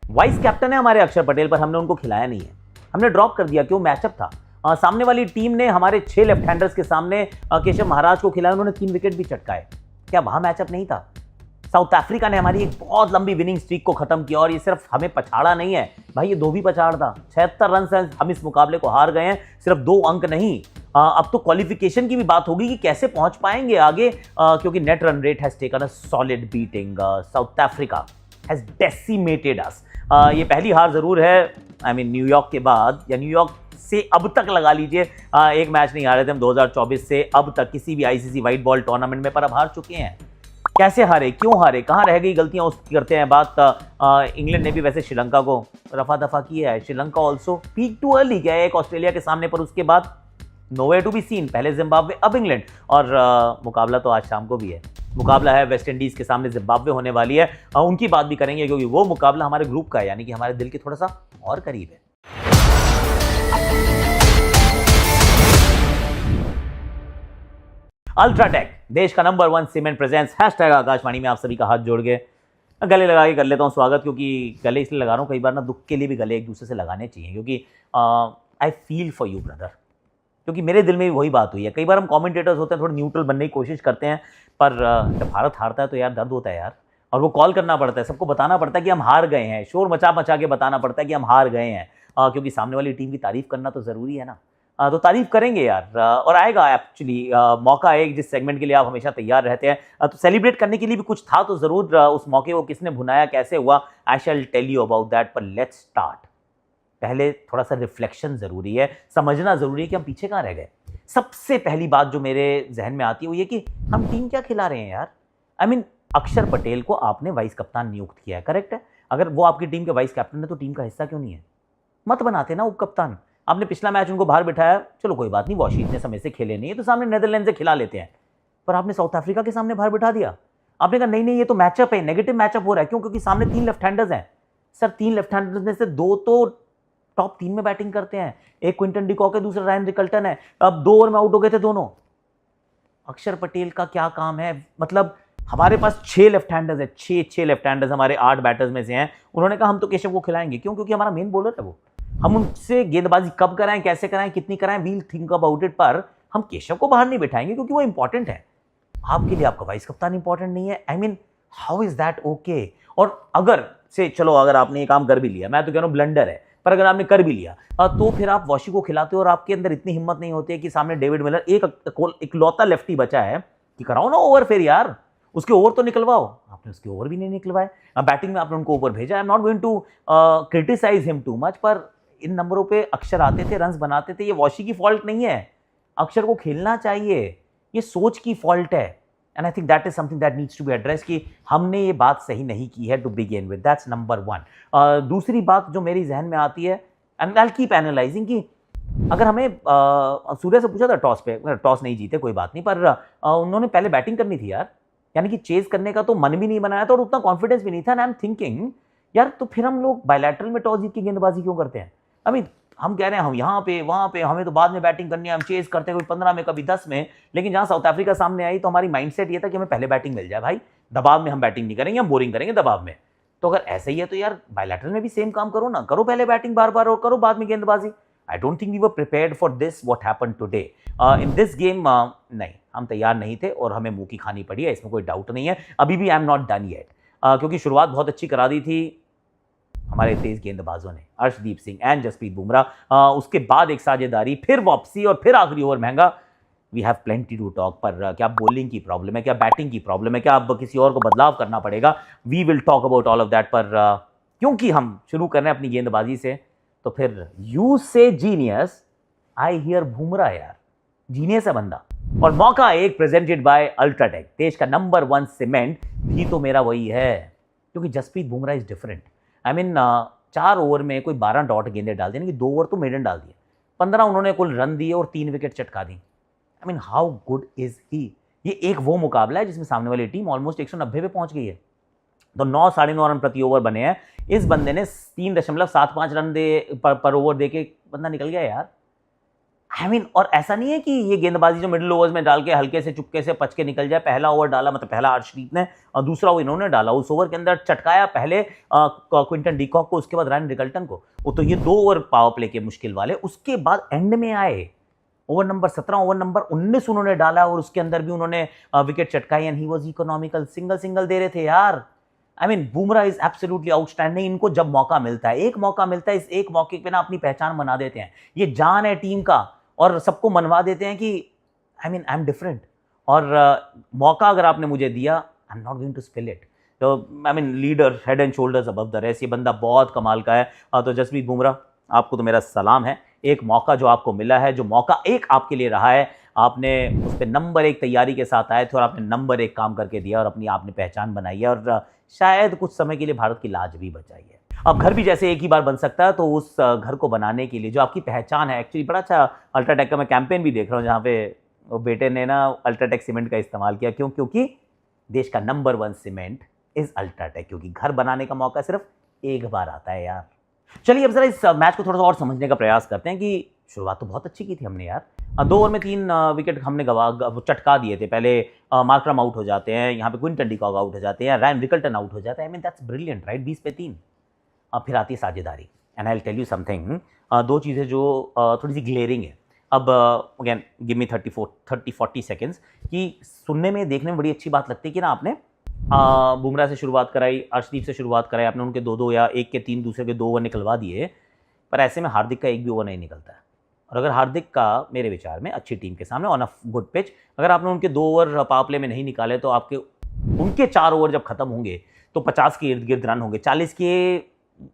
Vice captain है हमारे अक्षर पटेल, पर हमने उनको खिलाया नहीं है, हमने ड्रॉप कर दिया। क्यों? मैचअप था। सामने वाली टीम ने हमारे 6 लेफ्ट हैंडर्स के सामने केशव महाराज को खिलाया, उन्होंने 3 विकेट भी चटकाए। क्या वहां मैचअप नहीं था? साउथ अफ्रीका ने हमारी एक बहुत लंबी विनिंग स्ट्रीक को खत्म किया, और ये सिर्फ हमें पछाड़ा नहीं है भाई, ये 2 भी पछाड़ था। 76 रन से हम इस मुकाबले को हार गए हैं, सिर्फ 2 अंक नहीं। अब तो क्वालिफिकेशन की भी बात होगी कि कैसे पहुंच पाएंगे आगे, क्योंकि net run rate has taken a solid beating. South Africa has decimated us. ये पहली हार जरूर है, आई मीन न्यूयॉर्क के बाद, या न्यूयॉर्क से अब तक लगा लीजिए, एक मैच नहीं हारे थे हम 2024 से अब तक किसी भी आईसीसी व्हाइट बॉल टूर्नामेंट में, पर अब हार चुके हैं। कैसे हारे, क्यों हारे, कहां रह गई गलतियां, उसकी करते हैं बात। इंग्लैंड ने भी वैसे श्रीलंका को रफा दफा किया है। Sri Lanka also peak too early गया एक ऑस्ट्रेलिया के सामने, पर उसके बाद नोवेयर टू बी सीन। पहले जिम्बाब्वे, अब इंग्लैंड, और मुकाबला तो आज शाम को भी है। मुकाबला है वेस्ट इंडीज के सामने, जिम्बाब्वे होने वाली है। उनकी बात भी करेंगे क्योंकि वो मुकाबला हमारे ग्रुप का है, यानी कि हमारे दिल के थोड़ा सा और करीब है। अल्ट्राटेक, देश का number 1 cement presence, hashtag Akashvani में आप सभी का हाथ जोड़ के गले लगा के कर लेता हूँ स्वागत, क्योंकि गले इसलिए लगा रहा हूँ, कई बार ना दुख के लिए भी गले एक दूसरे से लगाने चाहिए, क्योंकि I feel for you brother, क्योंकि मेरे दिल में भी वही बात हुई है। कई बार हम कमेंटेटर्स होते हैं, थोड़ा न्यूट्रल बनने की कोशिश करते हैं, पर जब भारत हारता है तो यार दर्द होता है यार, और वो कॉल करना पड़ता है, सबको बताना पड़ता है कि हम हार गए हैं, शोर मचा मचा के बताना पड़ता है कि हम हार गए हैं, क्योंकि सामने वाली टीम की तारीफ करना तो ज़रूरी है ना। तो तारीफ करेंगे यार, और आएगा एक्चुअली मौका एक जिस सेगमेंट के लिए आप हमेशा तैयार रहते हैं, तो सेलिब्रेट करने के लिए भी कुछ था तो ज़रूर। उस मौके को किसने भुनाया, कैसे हुआ, आई शैल टेल यू अबाउट दैट, पर लेट्स स्टार्ट। पहले थोड़ा सा रिफ्लेक्शन ज़रूरी है, समझना ज़रूरी है कि हम पीछे कहाँ रह गए। सबसे पहली बात जो मेरे जहन में आती है वो ये कि हम टीम क्या खिला रहे हैं यार। आई मीन अक्षर पटेल को आपने वाइस कप्तान नियुक्त किया है, करेक्ट है। अगर वो आपकी टीम के वाइस कैप्टन है तो टीम का हिस्सा क्यों नहीं है? मत बनाते ना उप कप्तान। आपने पिछला मैच उनको बाहर बिठाया, चलो कोई बात नहीं, वॉशी इतने समय से खेले नहीं है तो सामने नीदरलैंड से खिला लेते हैं, पर आपने साउथ अफ्रीका के सामने बाहर बिठा दिया। आपने कहा नहीं नहीं ये तो मैचअप है, नेगेटिव मैचअप हो रहा है। क्यों? क्योंकि सामने 3 लेफ्ट हैंडर्स हैं सर, 3 लेफ्ट हैंडर्स में से 2 तो टॉप 3 में बैटिंग करते हैं, एक क्विंटन डिकॉक है, दूसरा रायन रिकल्टन है। अब 2 ओवर में आउट हो गए थे दोनों। अक्षर पटेल का क्या काम है? मतलब हमारे पास 6 लेफ्ट हैंडर्स है, 6 लेफ्ट हैंडर्स हमारे 8 बैटर्स में से हैं। उन्होंने कहा हम तो केशव को खिलाएंगे। क्यों? क्योंकि हमारा मेन बॉलर है वो। हम उनसे गेंदबाजी कब कराएं, कैसे कराएं, कितनी कराएं, वील थिंक अबाउट इट, पर हम केशव को बाहर नहीं बिठाएंगे क्योंकि वो इंपॉर्टेंट है। आपके लिए आपका वाइस कप्तान इंपॉर्टेंट नहीं है? I mean how is that okay? और अगर से चलो अगर आपने ये काम कर भी लिया, मैं तो कह रहा हूं ब्लंडर है, पर अगर आपने कर भी लिया तो फिर आप वॉशी को खिलाते हो, और आपके अंदर इतनी हिम्मत नहीं होती है कि सामने डेविड मिलर एक इकलौता लेफ्टी बचा है कि कराओ ना ओवर, फिर यार उसके ओवर तो निकलवाओ। आपने उसके ओवर भी नहीं निकलवाए। बैटिंग में आपने उनको ओवर भेजा। I am not going to criticise him too much, पर इन नंबरों पे अक्षर आते थे, रन्स बनाते थे, ये वॉशी की फॉल्ट नहीं है। अक्षर को खेलना चाहिए, ये सोच की फॉल्ट है। And I think that is something that needs to be address, कि हमने ये बात सही नहीं की है to begin with. That's number 1। दूसरी बात जो मेरी जहन में आती है, and I will keep analysing, कि अगर हमें सूर्या से पूछा था टॉस पे, टॉस नहीं जीते कोई बात नहीं, पर उन्होंने पहले बैटिंग करनी थी यार, यानी कि चेज करने का तो मन भी नहीं बनाया था और उतना कॉन्फिडेंस भी नहीं था। एंड आई एम थिंकिंग यार, तो फिर हम लोग बायलैटरल में टॉस जीत के गेंदबाजी क्यों करते हैं? आई मीन हम कह रहे हैं हम यहाँ पे वहाँ पे, हमें तो बाद में बैटिंग करनी है, हम चेज करते हैं कभी 15 में कभी 10 में, लेकिन जहाँ साउथ अफ्रीका सामने आई तो हमारी माइंडसेट ये था कि हमें पहले बैटिंग मिल जाए भाई, दबाव में हम बैटिंग नहीं करेंगे, हम बोरिंग करेंगे दबाव में। तो अगर ऐसा ही है तो यार बायलैटरल में भी सेम काम करो ना, करो पहले बैटिंग बार बार और करो बाद में गेंदबाजी। I don't think we were prepared for this what happened today in this game. नहीं, हम तैयार नहीं थे और हमें मुंह की खानी पड़ी है, इसमें कोई डाउट नहीं है। अभी भी आई एम नॉट डन येट, क्योंकि शुरुआत बहुत अच्छी करा दी थी हमारे तेज गेंदबाजों ने, अर्शदीप सिंह एंड जसप्रीत बुमराह। उसके बाद एक साझेदारी, फिर वापसी और फिर आखिरी ओवर महंगा। We have plenty to talk, पर क्या बॉलिंग की प्रॉब्लम है, क्या बैटिंग की प्रॉब्लम है, क्या अब किसी और को बदलाव करना पड़ेगा? We will talk about all of that. पर क्योंकि हम शुरू कर रहे हैं अपनी गेंदबाजी से, तो फिर यू से जीनियस, आई हियर बुमराह यार, जीनियस है बंदा। और मौका एक प्रेजेंटेड बाय अल्ट्राटेक, देश का नंबर 1 सीमेंट भी तो मेरा वही है, क्योंकि Jasprit Bumrah is different. I mean 4 over में कोई 12 डॉट गेंदे डाल दी, यानी कि 2 ओवर तो मेडन डाल दिए, 15 उन्होंने कुल रन दिए और 3 विकेट चटका दी। I mean how good is he? ये एक वो मुकाबला है जिसमें सामने वाली टीम ऑलमोस्ट 190 पे पहुंच गई है, तो 9 साढ़े 9 रन प्रति ओवर बने हैं। इस बंदे ने 3.75 रन पर ओवर दे के बंदा निकल गया यार। आई मीन और ऐसा नहीं है कि ये गेंदबाजी जो मिडिल ओवर्स में डाल के हल्के से चुपके से पच के निकल जाए। पहला ओवर डाला, मतलब पहला अर्शदीप ने और दूसरा ओवर इन्होंने डाला, उस ओवर के अंदर चटकाया पहले क्विंटन डीकॉक को, उसके बाद रायन रिकल्टन को। वो तो ये 2 ओवर पावर प्ले के मुश्किल वाले, उसके बाद एंड में आए ओवर नंबर 17, ओवर नंबर 19 उन्होंने डाला और उसके अंदर भी उन्होंने विकेट चटकाई and he was economical. Single दे रहे थे यार। I mean Bumrah is absolutely outstanding. इनको जब मौका मिलता है, एक मौका मिलता है, इस एक मौके पे ना अपनी पहचान बना देते हैं। ये जान है टीम का और सबको मनवा देते हैं कि आई एम डिफरेंट। और मौका अगर आपने मुझे दिया, I am not going to spill it. तो I mean leader, head and shoulders above the rest. ये बंदा बहुत कमाल का है। तो जसप्रीत बुमराह, आपको तो मेरा सलाम है। एक मौका जो आपको मिला है, जो मौका एक आपके लिए रहा है, आपने उस पर नंबर 1 तैयारी के साथ आए थे और आपने नंबर 1 काम करके दिया और अपनी आपने पहचान बनाई है और शायद कुछ समय के लिए भारत की लाज भी बचाई है। अब घर भी जैसे एक ही बार बन सकता है, तो उस घर को बनाने के लिए जो आपकी पहचान है, एक्चुअली बड़ा अच्छा अल्ट्राटेक का मैं कैंपेन भी देख रहा हूँ, जहाँ पे वो बेटे ने ना अल्ट्राटेक सीमेंट का इस्तेमाल किया। क्यों? क्योंकि देश का नंबर 1 सीमेंट इज अल्ट्राटेक, क्योंकि घर बनाने का मौका सिर्फ एक बार आता है यार। चलिए अब जरा इस मैच को थोड़ा सा और समझने का प्रयास करते हैं कि शुरुआत तो बहुत अच्छी की थी हमने यार। 2 ओवर में 3 विकेट हमने चटका दिए थे। पहले मार्करम आउट हो जाते हैं, यहाँ पे क्विंटन डीकॉक आउट हो जाते हैं, रायन रिकल्टन आउट हो जाता है। I mean that's brilliant right, 20 पे 3। अब फिर आती है साझेदारी and I will tell you something. 2 चीज़ें जो थोड़ी सी ग्लेयरिंग है। अब अगेन गिव मी 30-40 सेकेंड्स कि सुनने में, देखने में बड़ी अच्छी बात लगती है कि ना आपने बुमराह से शुरुआत कराई, अर्शदीप से शुरुआत कराई, आपने उनके 2-2 या 1 के 3 दूसरे के 2 ओवर निकलवा दिए, पर ऐसे में हार्दिक का एक भी ओवर नहीं निकलता है। और अगर हार्दिक का, मेरे विचार में, अच्छी टीम के सामने ऑन अ गुड पिच, अगर आपने उनके 2 ओवर पावर प्ले में नहीं निकाले, तो आपके उनके 4 ओवर जब खत्म होंगे तो 50 के इर्द गिर्द रन होंगे, 40 के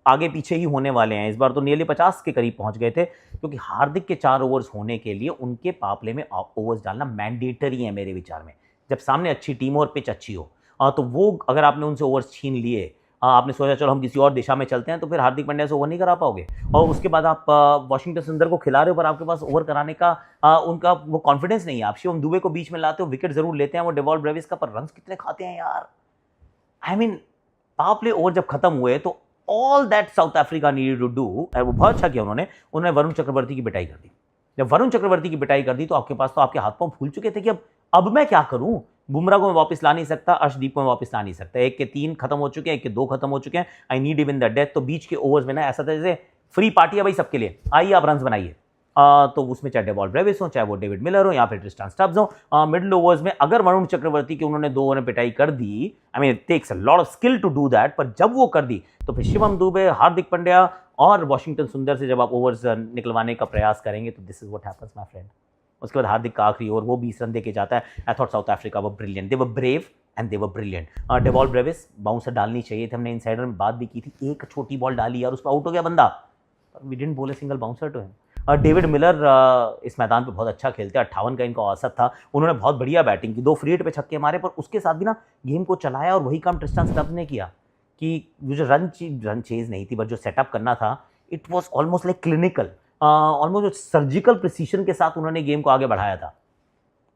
आगे पीछे ही होने वाले हैं। इस बार तो नियरली 50 के करीब पहुंच गए थे, क्योंकि हार्दिक के 4 ओवर्स होने के लिए उनके पावर प्ले में ओवर्स डालना मैंडेटरी है मेरे विचार में। जब सामने अच्छी टीम हो और पिच अच्छी हो, तो वो अगर आपने उनसे ओवर्स छीन लिए, आपने सोचा चलो हम किसी और दिशा में चलते हैं, तो फिर हार्दिक पांड्या से ओवर नहीं करा पाओगे। और उसके बाद आप वाशिंगटन सुंदर को खिला रहे हो, पर आपके पास ओवर कराने का उनका वो कॉन्फिडेंस नहीं है। आप शिवम दुबे को बीच में लाते हो, विकेट जरूर लेते हैं वो डेवॉल्ट ब्रेविस का, पर रन कितने खाते हैं यार। I mean power play over जब खत्म हुए तो all that South Africa needed to do, वो बहुत अच्छा किया उन्होंने वरुण चक्रवर्ती की पिटाई कर दी। जब वरुण चक्रवर्ती की पिटाई कर दी तो आपके पास तो आपके हाथ पांव फूल चुके थे कि अब मैं क्या करूं। बुमराह को मैं वापस ला नहीं सकता, अर्शदीप को मैं वापस ला नहीं सकता। 1 के 3 खत्म हो चुके हैं, 1 के 2 खत्म हो चुके हैं। I need even the death. तो बीच के ओवर्स में ना ऐसा था जैसे फ्री पार्टी है भाई सबके लिए, आइए आप रन बनाइए। तो उसमें चाहे डेवॉल्ट ब्रेविस हो, चाहे वो डेविड मिलर हो, या फिर ट्रिस्टान स्टब्स हो, मिडिल ओवर्स में अगर वरुण चक्रवर्ती की उन्होंने 2 ओवर में पिटाई कर दी, I mean it takes a lot of skill to do that, पर जब वो कर दी तो फिर शिवम दुबे, हार्दिक पांड्या और वाशिंगटन सुंदर से जब आप ओवर्स निकलवाने का प्रयास करेंगे, तो this is what happens my friend. उसके बाद हार्दिक का आखिरी ओवर, वो 20 रन देके जाता है। आई थॉट साउथ अफ्रीका वो brilliant, they were brave and they were brilliant. Dewald Brevis, bouncer डालनी चाहिए थी, हमने इनसाइडर में बात भी की थी, एक छोटी बॉल डाली यार, उस पर आउट हो गया बंदा, we didn't bowl a single bouncer to him. David Miller इस मैदान पे बहुत अच्छा खेलते हैं, 58 का इनका औसत था। उन्होंने बहुत बढ़िया बैटिंग की, 2 फ्री हिट पे छक्के मारे, पर उसके साथ भी ना गेम को चलाया। और वही काम ट्रिस्टान स्टब्स ने किया कि जो रन चेज नहीं थी, बट जो सेटअप करना था, it was almost like clinical, almost surgical precision के साथ उन्होंने गेम को आगे बढ़ाया था।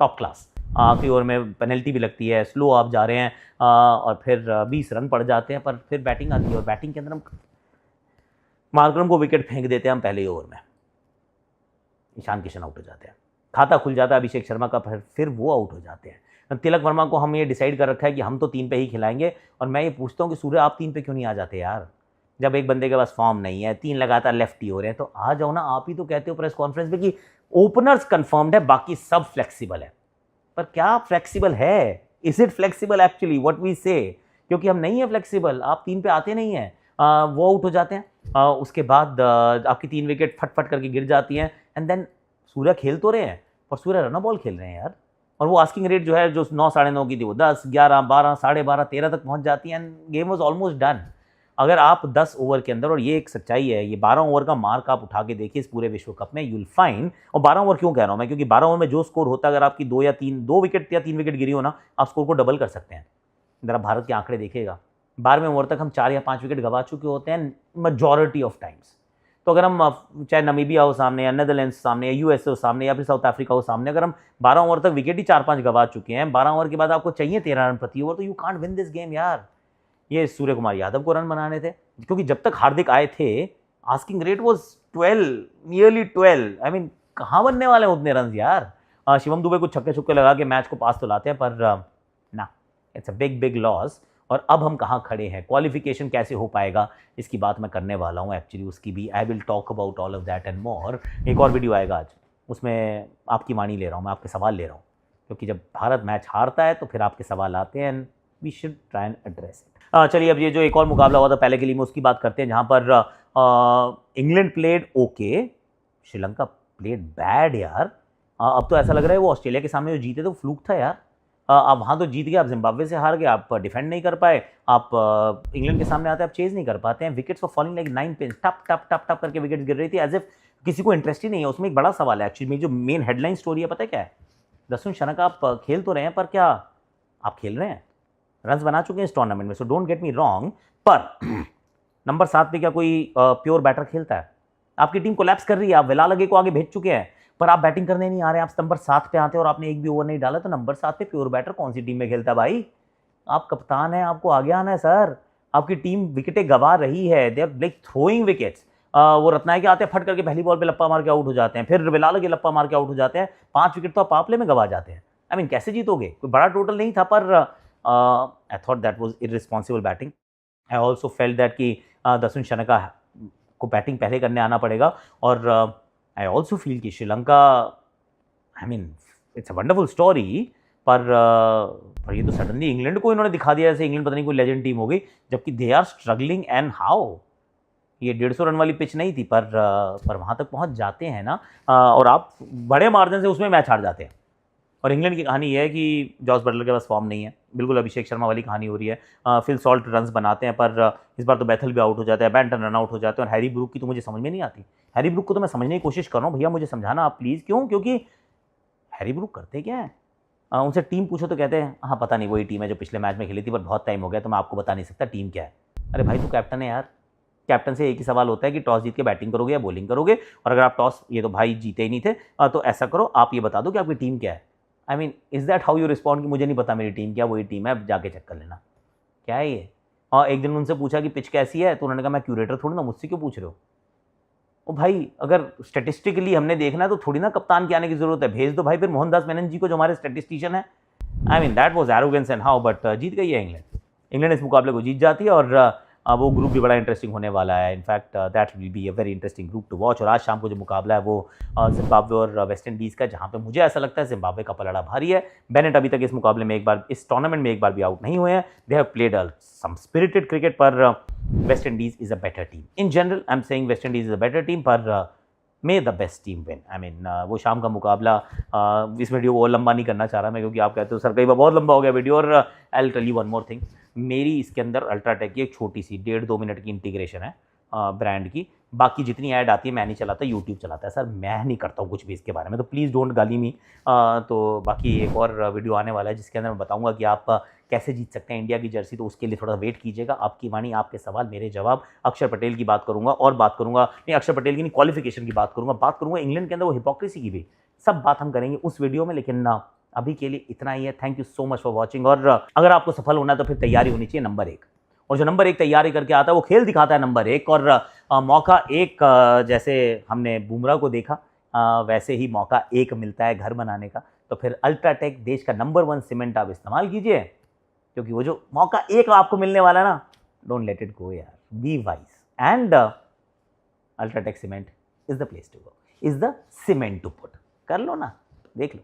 Top class. आखिरी ओवर में पेनल्टी भी लगती है, स्लो आप जा रहे हैं और फिर 20 रन पड़ जाते हैं, पर फिर बैटिंग आती है और बैटिंग के अंदर हम मार्करम को विकेट फेंक देते हैं हम पहले ओवर में, ईशान किशन आउट हो जाते हैं, खाता खुल जाता है अभिषेक शर्मा का, फिर वो आउट हो जाते हैं। तिलक वर्मा को हम ये डिसाइड कर रखा है कि हम तो 3 पे ही खिलाएंगे, और मैं ये पूछता हूँ कि सूर्य आप 3 पे क्यों नहीं आ जाते यार? जब एक बंदे के पास फॉर्म नहीं है, 3 लगातार लेफ्टी हो रहे हैं, तो आ जाओ ना। आप ही तो कहते हो प्रेस कॉन्फ्रेंस में कि ओपनर्स कंफर्म्ड है, बाकी सब फ्लेक्सिबल है, पर क्या फ्लेक्सिबल है? Is it flexible actually what we say? क्योंकि हम नहीं है फ्लेक्सिबल, आप 3 पे आते नहीं हैं, वो आउट हो जाते हैं। उसके बाद आपकी 3 विकेट फट करके गिर जाती हैं, एंड देन सूर्य खेल तो रहे हैं, पर सूर्य रन बॉल खेल रहे हैं यार। और वो आस्किंग रेट जो है, जो 9 साढ़े 9 की थी, वो 10, 11, 12, 12.5, 13 तक पहुंच जाती है, end game was almost done. अगर आप 10 ओवर के अंदर, और ये एक सच्चाई है, ये 12 ओवर का मार्क आप उठा के देखिए इस पूरे विश्व कप में, यूल फाइंड। और 12 ओवर क्यों कह रहा हूँ मैं? क्योंकि 12 ओवर में जो स्कोर होता है, अगर आपकी 2 विकेट या 3 विकेट गिरी हो ना, आप स्कोर को डबल कर सकते हैं। जरा भारत के आंकड़े देखिएगा, 12वें ओवर तक हम 4 या 5 विकेट गवा चुके होते हैं मेजॉरिटी ऑफ टाइम्स। तो अगर हम चाहे नमीबिया हो सामने, या नेदरलैंड्स सामने, या यूएसए हो सामने, या फिर साउथ अफ्रीका हो सामने, अगर हम 12 ओवर तक विकेट ही 4-5 गवा चुके हैं, 12 ओवर के बाद आपको चाहिए 13 रन प्रति ओवर, तो you can't win this game यार। ये सूर्य कुमार यादव को रन बनाने थे, क्योंकि जब तक हार्दिक आए थे asking rate was 12, nearly 12। I mean कहाँ बनने वाले हैं उतने रन यार। शिवम दुबे को छक्के छुक्के लगा के मैच को पास तो लाते हैं, पर ना, it's a big big loss. और अब हम कहाँ खड़े हैं, क्वालिफिकेशन कैसे हो पाएगा, इसकी बात मैं करने वाला हूँ एक्चुअली, उसकी भी I will talk about all of that and more. एक और वीडियो आएगा आज, उसमें आपकी वाणी ले रहा हूँ, मैं आपके सवाल ले रहा हूँ, क्योंकि जब भारत मैच हारता है तो फिर आपके सवाल आते हैं and we should try and address it. चलिए, अब ये जो एक और मुकाबला हुआ था पहले के लिए, उसकी बात करते हैं, जहाँ पर England played okay, Sri Lanka played bad यार। अब तो ऐसा लग रहा है वो ऑस्ट्रेलिया के सामने जो जीते थे वो फ्लूक था यार। आप वहाँ तो जीत गए, आप जिम्बाब्वे से हार गए, आप डिफेंड नहीं कर पाए, आप इंग्लैंड के सामने आते आप चेज नहीं कर पाते हैं, wickets for falling like 9 pins, टप टप टप टप करके विकेट्स गिर रही थी, एज इफ किसी को इंटरेस्ट ही नहीं है। उसमें एक बड़ा सवाल है एक्चुअली, जो मेन हेडलाइन स्टोरी है पता है क्या है, दसुन शनका आप खेल तो रहे हैं, पर क्या आप खेल रहे हैं, रन्स बना चुके हैं इस टूर्नामेंट में, so don't get me wrong, पर नंबर 7 पे क्या कोई प्योर बैटर खेलता है? आपकी टीम कोलैप्स कर रही है, आप वेला लगे को आगे भेज चुके हैं, पर आप बैटिंग करने नहीं आ रहे हैं, आप नंबर 7 पे आते हैं और आपने एक भी ओवर नहीं डाला, तो नंबर 7 पे प्योर बैटर कौन सी टीम में खेलता है भाई? आप कप्तान हैं, आपको आगे आना है सर। आपकी टीम विकेटें गंवा रही है, they are like throwing wickets. वो रत्नायक के आते हैं, फट करके पहली बॉल पे लप्पा मार के आउट हो जाते हैं, फिर वेला लगे लप्पा मार के आउट हो जाते हैं, 5 विकेट तो आप पावरप्ले में गंवा जाते हैं। आई मीन कैसे जीतोगे? कोई बड़ा टोटल नहीं था, पर I thought that was irresponsible batting. I also felt that कि दसुन शनका को बैटिंग पहले करने आना पड़ेगा, और आई ऑल्सो फील कि Sri Lanka, I mean it's a wonderful story, पर ये तो सडनली इंग्लैंड को इन्होंने दिखा दिया जैसे इंग्लैंड पता नहीं कोई लेजेंड टीम हो गई, जबकि they are struggling and how. ये 150 रन वाली पिच नहीं थी, पर वहाँ तक पहुँच जाते हैं ना, और आप बड़े मार्जिन से उसमें मैच हार जाते हैं। और इंग्लैंड की कहानी ये है कि जॉस बटलर के पास फॉर्म नहीं है, बिल्कुल अभिषेक शर्मा वाली कहानी हो रही है। फिल सॉल्ट रन्स बनाते हैं, पर इस बार तो बैथल भी आउट हो जाता है, बैंटन रन आउट हो जाते हैं, और हैरी ब्रूक की तो मुझे समझ में नहीं आती। हैरी ब्रूक को तो मैं समझने की कोशिश कर रहा हूँ, भैया मुझे समझाना आप प्लीज़, क्यों? क्योंकि हैरी ब्रूक करते क्या है, उनसे टीम पूछो तो कहते हैं हाँ पता नहीं, वही टीम है जो पिछले मैच में खेली थी, पर बहुत टाइम हो गया तो मैं आपको बता नहीं सकता टीम क्या है। अरे भाई तू कैप्टन है यार, कैप्टन से एक ही सवाल होता है कि टॉस जीत के बैटिंग करोगे या बॉलिंग करोगे, और अगर आप टॉस, ये तो भाई जीते ही नहीं थे, तो ऐसा करो आप ये बता दो कि आपकी टीम क्या है। I mean is that how you respond कि मुझे नहीं पता मेरी टीम क्या, वही टीम है, अब जाके चेक कर लेना। क्या है ये? और एक दिन उनसे पूछा कि पिच कैसी है, तो उन्होंने कहा मैं क्यूरेटर थोड़ी ना, मुझसे क्यों पूछ रहे हो? ओ भाई, अगर स्टेटिस्टिकली हमने देखना है तो थोड़ी ना कप्तान के आने की जरूरत है, भेज दो भाई फिर मोहनदास मेनन जी को जो हमारे स्टैटिस्टिशियन है। I mean that was arrogance and how, but जीत गई है इंग्लैंड। इंग्लैंड इस मुकाबले को जीत जाती है, और वो ग्रुप भी बड़ा इंटरेस्टिंग होने वाला है। In fact that will be a very interesting group to watch. और आज शाम को जो मुकाबला है वो जिम्बाब्वे और वेस्ट इंडीज़ का, जहाँ पे मुझे ऐसा लगता है जिम्बाब्वे का पलड़ा भारी है। बेनेट अभी तक इस मुकाबले में एक बार, इस टूर्नामेंट में एक बार भी आउट नहीं हुए हैं। They have played some spirited cricket, पर West Indies is a better team. In general I am saying West Indies is a better team, पर may the best team win. I mean वो शाम का मुकाबला, इस वीडियो को और लंबा नहीं करना चाह रहा मैं, क्योंकि आप कहते हो सर कई बार बहुत लंबा हो गया वीडियो। और I will tell you one more thing, मेरी इसके अंदर अल्ट्राटेक की एक छोटी सी 1.5-2 मिनट की इंटीग्रेशन है ब्रांड की। बाकी जितनी ऐड आती है मैं नहीं चलाता, यूट्यूब चलाता है सर, मैं नहीं करता हूँ कुछ भी इसके बारे में, तो प्लीज़ डोंट गाली मी। तो बाकी एक और वीडियो आने वाला है जिसके अंदर मैं बताऊँगा कि आप कैसे जीत सकते हैं इंडिया की जर्सी, तो उसके लिए थोड़ा वेट कीजिएगा। आपकी वाणी, आपके सवाल, मेरे जवाब। अक्षर पटेल की बात करूँगा, और बात करूँगा नहीं, अक्षर पटेल की नहीं, क्वालिफिकेशन की बात करूँगा इंग्लैंड के अंदर वो हिपोक्रेसी की भी, सब बात हम करेंगे उस वीडियो में। लेकिन अभी के लिए इतना ही है। Thank you so much for watching. और अगर आपको सफल होना है तो फिर तैयारी होनी चाहिए नंबर 1, और जो नंबर 1 तैयारी करके आता है वो खेल दिखाता है नंबर 1। और मौका 1, जैसे हमने बुमराह को देखा, वैसे ही मौका 1 मिलता है घर बनाने का। तो फिर अल्ट्राटेक देश का नंबर 1 सीमेंट आप इस्तेमाल कीजिए, क्योंकि वो जो मौका 1 आपको मिलने वाला है ना, डोंट लेट इट गो यार, be wise. And UltraTech cement is the place to go, is the cement to put. कर लो ना, देख लो।